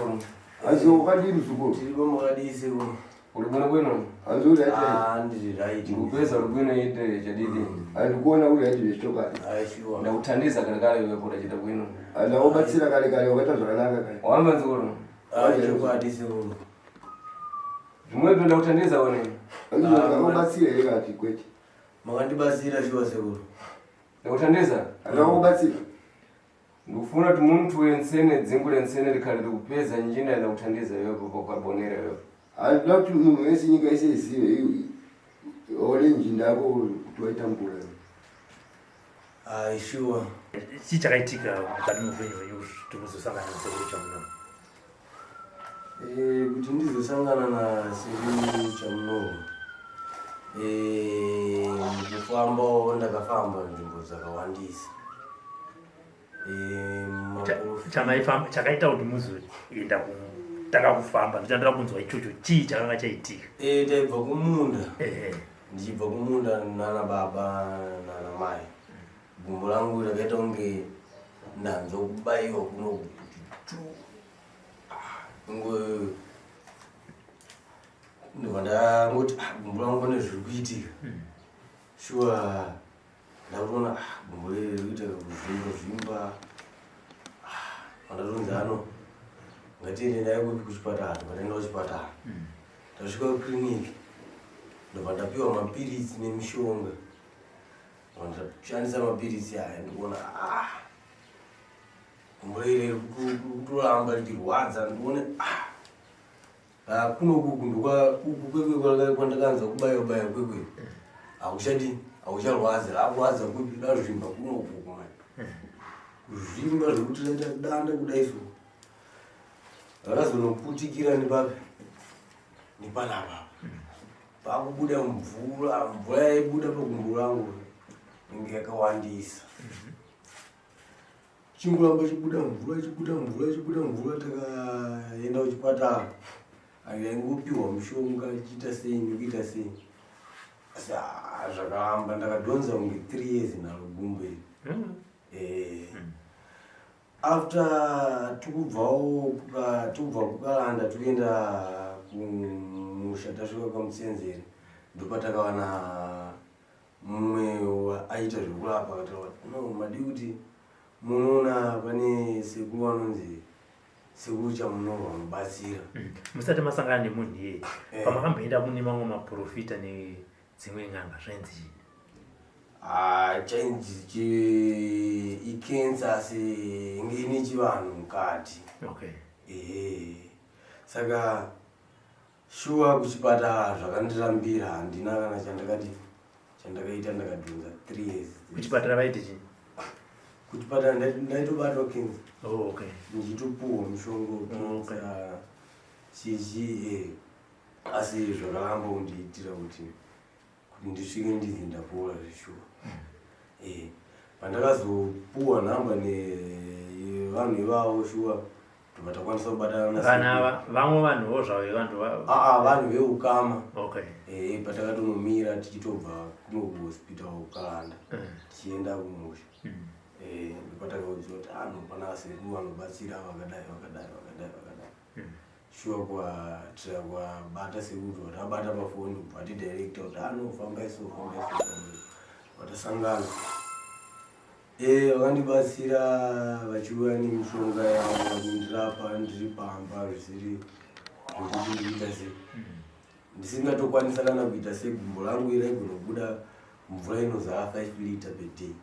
mzukuru. Azo kadi mzukuru. Tilipo mukadisi ko. Uli bwino. Azo ya. Ndiri right. Upeza uli bwino ite chadidi. Alikuona ule aje choka. Aishiwa. Na utandiza kale wewe pota chita bwino. Ana obatsira kale wakatazwa naka kale. Wamba mzukuru. Aishiwa hadisi ko. Jumwe twenda utandiza wone. Azo obatsira ile ati kweti. Makandibasira shiwa sekuru. Na utandiza? Ana obatsira. Ndufuna tumuntu wensene dzingule nsene likalira kupeza njina na utandiza yopo kwa bonera yopo. I'd love to know wesi nyika isi ole njinda ko tuwaita mbula. Aishiwa. Chichakaitika mukati mwenyu tikuzosangana naSekuru Chamunorwa. Kuti ndizosangana naSekuru Chamunorwa. Ndifamba ndakafamba nzvimbo dzakawandisa. Chakaita kuti muzoenda kutaka kufamba ndichandira kunzwa ichocho chii chakanga chaitika. Taibva kumunda. Ndichibva kumunda nana baba nana mai. Gumbo langu rakaita kunge ndanzo kubayiwa kuno kuti tu. Ndangoti gumbo langu pane zviri kuitika. Shuwa ndakuona gumbo riri kuita kuzvimba. Ndatonzi ano ngatiende naye kuchipatara, ndikaenda kuchipatara. Ndasvika kukiriniki ndobva ndapiwa mapirisi nemishonga. Ndashandisa mapirisi aya ndikuona gumbo riri kutoramba richirwadza. Ndikuona kunoku uku kwekwe kwandakanza kubayiwa kwekwe akuchadi akucharwadza rakurwadza kwepi razvimba kunoku kumai kuzvimba zvekuti raita danda kudai so rakazonoputikira nepanapa pakubuda mvura yaibuda pagumbo rangu inge yakawandisa. Chingoramba chibuda mvura takaenda kuchipatara. Aingopiwa mushonga chiita sei nekuita sei. Asi zvakaramba ndakadhonza kunge 3 years naro gumbo iri. After tukubva kukalanda tuenda kumusha tasvika kwaMutsenzere ndopatakawana mumwe aita zvekurapa akataura no madi kuti munoona pane sekuru anonzi Sekuru Chamunorwa anobatsira. Musati masangana nemunhu iye pamakamboenda mune mamwe maprofita nedzimwe n'anga zvainzi chainzi ikensa senge chivanhu mukati. Saka shuwa kuchipatara zvakandirambira handina kana chandakaita ndakadhunza 3 years. Kuchipatara vaiti chii? Kuchipatara ndaitobatwa kensa. Ndichitopuwa mushonga chichi asi zvakaramba kundiitira kuti ndisvike ndizi ndapora zvishuwa. Pandakazopuwa nhamba nevanhu ivavo shuwa ndobva takwanisa kubatana kana vamwe vanhuwo zvavo vanhu vanhu veukama. Patakatonomira tichitobva kuno kuhospital kukalanda tichienda kumusha. Ndopatakaudza kuti pana sekuru anobatsira vakadai. Shuwa kwatira kwabata sekuru tabata pafoni bati director kuti anofamba iso. Vatasangana. Vakandibatsira vachiuya nemishonga yavo kundirapa ndiri pamba zvisiri zvekuti ndiita sei. Ndisingatokwanisa kana kuita segumbo rangu iri raigona mvura inozara 5 liter per day.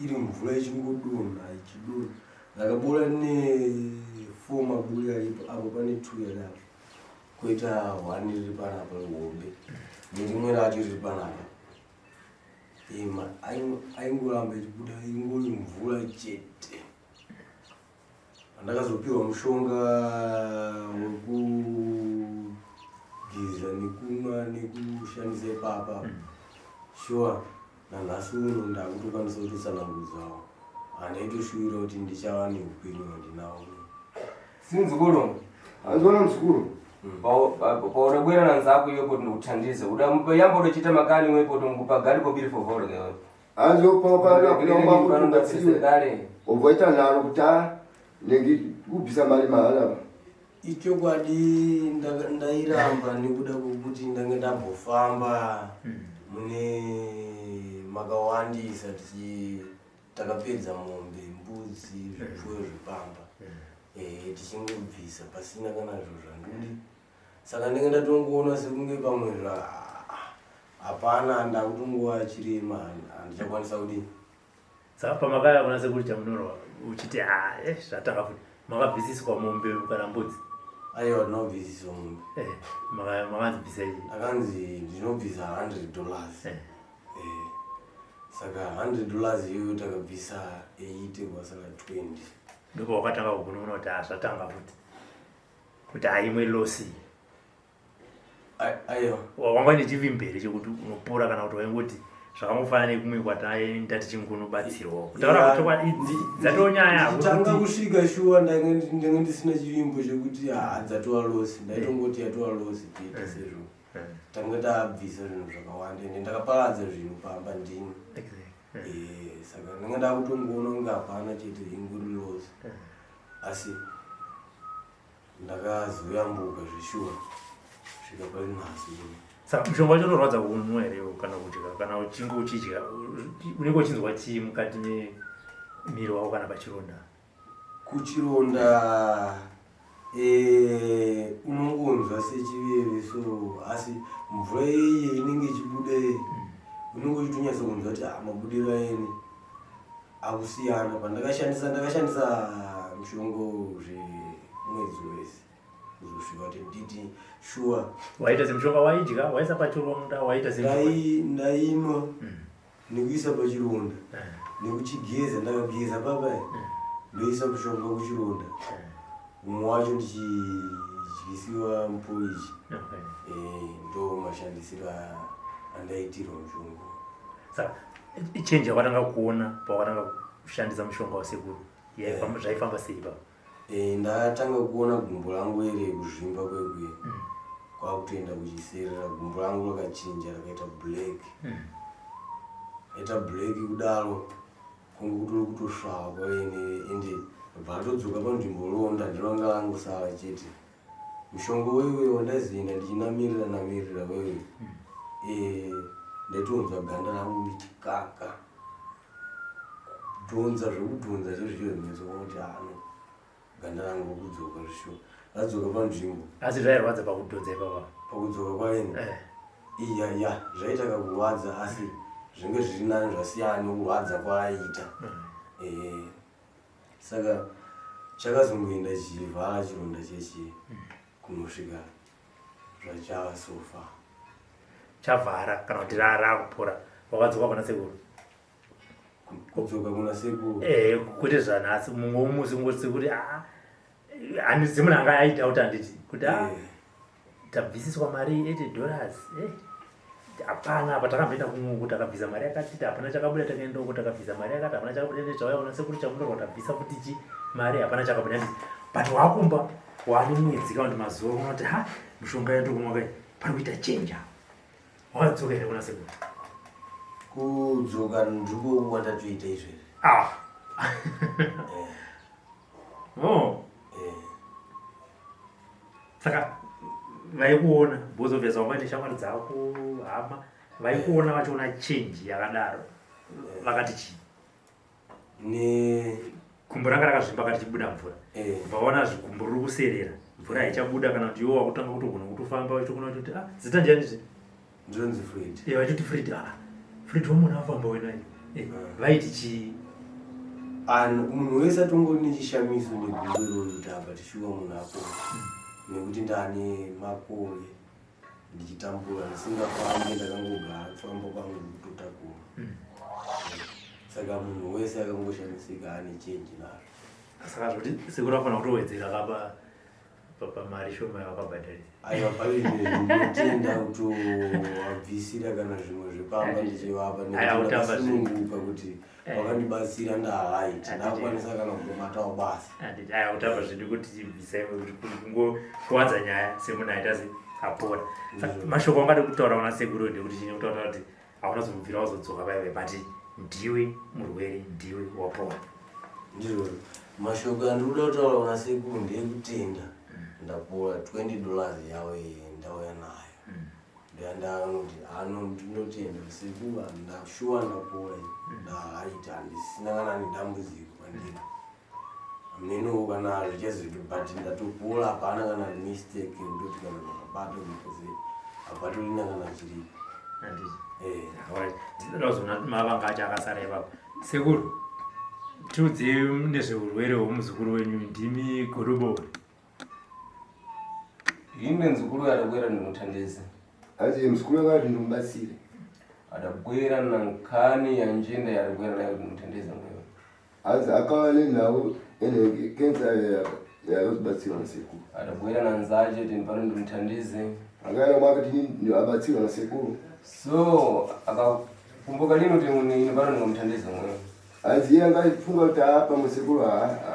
Iri mvura ichingodonha ichidonha. Ndakabora ne4 maburi aripo apo pane 2 yarapo. Koita 1 riri panapa hombe. Nerimwe racho riri panapa. Aingoramba ichibuda ingori mvura chete. Ndakazopiwa mushonga wekugeza nekumwa nekushandisa ipapa. Shuwa nanhasi uno ndakutokwanisa kutotsanangudzawo. Handaitoshuwira kuti ndichava neupenyu hwandinawo. Sinzukuru. Azona mzukuru. Paudabwera nanzako iyo kuti ndikuthandize. Yamba utochita makani wepo tongupa gali kobiri fovoro kewe. Azo papa na kunomba kubatsira. Ovoita nalo kuta nengi kubvisa mari mahala ichokwadi ndairamba nekuda kwekuti ndange ndambofamba mune makawandisa takapedza mombe mbudzi zvipfuyo zvepamba tichingobvisa pasina kana zvo zvandudi saka ndenge ndatongoona sekunge pamwe hapana ndakutongowa chirema handichakwanisa kudini saka pamakaya kuna sekuru Chamunorwa uchiti zvatanga futi makabvisiswa mombe kana mbudzi aiwa ndinobvisiswa mombe makanzibvisa iyi akanzi ndinobvisa $100 saka $100 iyoyo takabvisa 80 kwasaka 20 ndipo wakatanga kugunun'una kuti zvatanga futi kuti haimwe losi aiwa wanga nechivimvere chekuti unopora kana kuti waingoti zvakangofanana nekumwe kwataenda tichingonobatsirwa kutaura kuti idzi dzatonyaya tanga kusvika shuwa ndenge ndisina chivimbo chekuti dzatova losi ndaitongoti yatova losi kuita sezvo tanga tabvisa zvinhu zvakawanda ende ndakaparadza zvinhu pamba ndini saka ndenge ndakutongoona kunge hapana chete inguri losi asi ndakazoyambuka zveshuwa svika parinhasi saka mushonga wacho unorwadza kunwa here kana kudya kana uchinge uchidya unenge uchinzwa chii mukati memiri wako kana pachironda kuchironda unongonzwa sechiveve so asi mvura yeye inenge ichibuda unenge uchitonyatsa kunzwa kuti mabudiro aeni akusiyana ndakashandisa mushongo zvemwedzi wese kuzosvika kuti nditi shuwa waita semushonga waidya waisa pachironda waita ndainwa nekuisa pachironda nekuchigeza ndakageza papa ndoisa mushonga kuchironda umwe wacho ndichidyisiwa mupoichi ndo mashandisiro andaitirwa mushonga saka ichenji yakatanga kuona pawakatanga kushandisa mushonga wasekuru zvaifamba sei papa ndatanga kuona gumbo rangu ere kuzvimba kwekuye kwakutoenda kuchiserera gumbo rangu rakachinja rakaita black aita black kudaro kunge kutori kutosvava kwaene ende bvatodzoka panzvimbo ronda ndinonga langosara chete mushongo wewe wandazienda ndichinamirira wewe ndaitonzwa ganda rangu richikaka kudhonza zvekudhonza chezvichozimezokoti ganda rangu kudzoka zvisho radzoka panzvimbo asi zvairwadza pakudhonza ipapa pakudzoka kwaeni iya zvaita kakurwadza asi zvinge zviri nani zvasiyana nekurwadza kwaaita saka chakazongoenda chivhara chironda chechi kunosvika zvachava sofa chavhara kana kuti raakupora wakadzoka kuna sekuru kudzoka kuna sekuru kuti zvanhasi mumwe umusi ngoti kuti handisi munhu anga aita kuti handiti kuti tabvisiswa mari $80 hapana apa takamboenda kumwe kuti takabvisa mari yakati hapana chakabuda takaenda uko takabvisa mari yakati hapana chakabuda nezvauya kuna sekuru Chamunorwa tabvisa kuti mari hapana chakabuda but wakumba waane mwedzi kana kuti mazuva unoti mushonga yedu kumwa kai pari kuita chenja wakadzoka here kuna sekuru kudzoka ndiko watatoita izvezvi saka vaikuona because obviously wanga neshamwari dzako hama vaikuona vachiona chenji yakadaro vakati chii gumbo ranga rakazvimba kati chibuda mvura vaona zvigumbo riri kuserera mvura haichabuda kana kuti iwo wakutanga kutogona kutofamba vachitoona kuti zita ndianizve ndinonzi Fred vachiti Fred wamuna afamba wenai vaiti chii munhu wese atongori nechishamiso negumbo iroro kuti apa tishuwa munhu ako nekuti ndane makore ndichitambura ndisingafambi ndakangogara kufamba kwangu kutotakura saka munhu wese akangoshamisika ane chenji nazvo saka zvoti sekuru afana kutowedzera kapa pamari shoma yakabhadharisa aiwa painotenda kutowabvisira kana zvimwe zvepamba ndichivapa nekusununguka kuti wakandibatsira ndahaiti ndakwanisa kana kutomatawo basa kutamba zvidi kuti bvisai kungokuwadza nyaya semunhu aita apora mashoko angade kutaura kuna sekuru ndekuti chine kutaura kuti hauna zomubvira wazodzoka paive but ndiwe murwere ndiwe wapora ndizvo Mashoga ndikuda kutaura kuna sekuru ndekutenda ndapuwa $20 yawo ndauya nayo ndandakuti ndinotenda sekuru ndashuwa ndapuwa ndaita handisina kana nedambudziko kwandiri ameno kana zvichazviti but ndatopula hapana kana mistake yekutoti kana zvakabato because hapatorina kana chiripo ndinozona mavanga acho akasara ipapo. Sekuru, tiudze nezveurwere hwomuzukuru wenyu, ndimi Gorobori. Ine nzukuru adabwera ndinothandiza. Asi mzukuru wakati ndimbatsire. Adabwera nankani yanjenda yadabwera nayo ndinothandiza mwewe. Asi akawale nawo ene kenza ya kubatsira nasekuru. Adabwera nanzaje tinpano ndimthandize. Akana mwakati ndi abatsira nasekuru. So akakumbuka lino ine pano ndimthandiza mwewe. Asi yanga ifunga kuti apa musekuru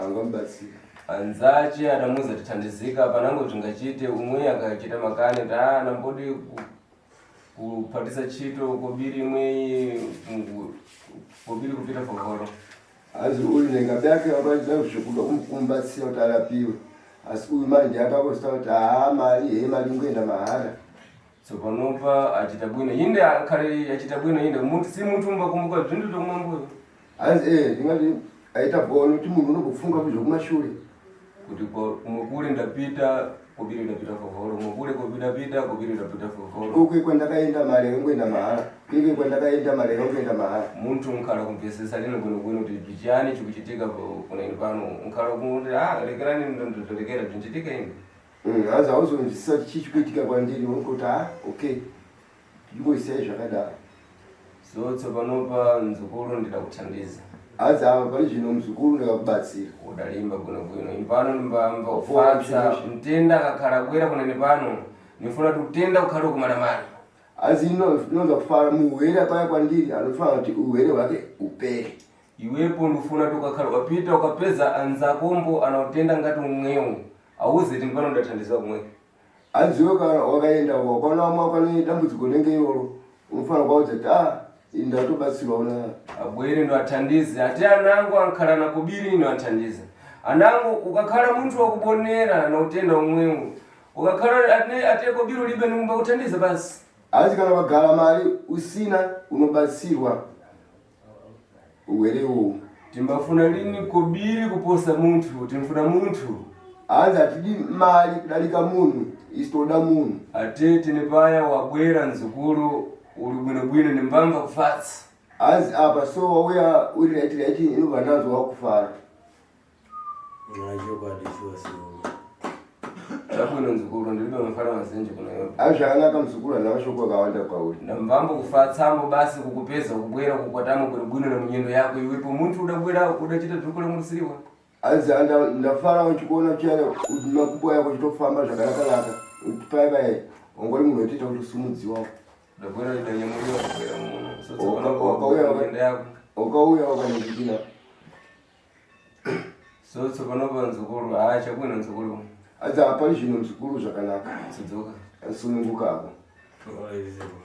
angambatsira. Anzache adamuza tithandizika panango tingachite umwe akachita makani nambodi kuphatisa chito kobiri imwe kobiri kupita fokoro. Asi uli nengabe yake wakaita kushukuru kumbatsira kuti arapiwe. Asi uyu manje akakosta kuti mali ngoenda mahara. So panopa achita bwino inde akhale achita bwino inde muntu si muntu umbakumbuka zvintu tomwambuyo. Asi ndingati aita bono kuti munhu unobufunga kuzvokumashure. Kuti kumukule ndapita kobiri ndapita fokoro mukule pita kobiri ndapita fokoro. Ukwe kwandakaenda mali ngoenda mahara. Kike kwandakaenda mali ngoenda mahara. Muntu unkhala kumvesesa lino bwino kuti bichani chikuchitika kuna ine pano unkhala kuti lekerani ndotolekera zvinchitika ine. Asi hauzonzwisisa kuti chichikuitika kwandiri unoti okay ndingoisai zvakadaro. So tsopanopa nzukuru ndida kuthandiza. Asi apa pali zvino mzukuru ndakakubatsira. Udalimba bwino impano ndimbamba ufatsa mtenda akakhala bwera kuna ine pano nifuna kutenda ukhale kumalamani. Asi inoza kufara muwere paya kwandiri anofana kuti uwere wake upere. Iwepo ndifuna ukakhala wapita ukapeza anzakombo anautenda ngati umwewo auze kuti mpano ndathandiza kumwe. Aziwe kana wakaenda wakaona mwakane dambudziko nenge iroro unofana kwaudza kuti ndatobatsirwa una abwere ndo athandize ati anangu ankhala nakubiri ino athandiza. Anangu ukakhala muntu wakubonera na utenda umwewo ukakhala ate kobiri libe numba kuthandiza basi. Asi kana wagala mali usina unobatsirwa uwerewo. Timbafuna lini kobiri kuposa muntu timfuna muntu. Asi atidi mali kudalika munhu isitoda munhu. Ate tinepaya wabwera nzukuru uli bwinobwino nimbamba kufatsa. Asi apa so wauya uri raiti inobva nazo wakufara. Chokwadi chiwa Chabwino nzukuru ndilibe mafara mazenje kuna yote. Asi zvakanaka mzukuru ana mashoko akawanda kwauri. Nambambo kufatsambo basi kukupeza kubwera kukwatamo bwino na munyendo yako iwepo muntu udabwera udachita dhukule musiriwa. Asi ndafara uchikuona chiyana makumbo yako chitofamba zvakanaka paya ongori munhu wetiita kuti usumudziwa. Dabwera idanyamuriwa kubwera munhu. So tsopano kwa kuenda yako. Ukauya wakanindikina. So tsopano pa nzukuru chabwino nzukuru. Asi apali zvino mzukuru zvakanaka. Sidzoka. Asununguka ako. Alright.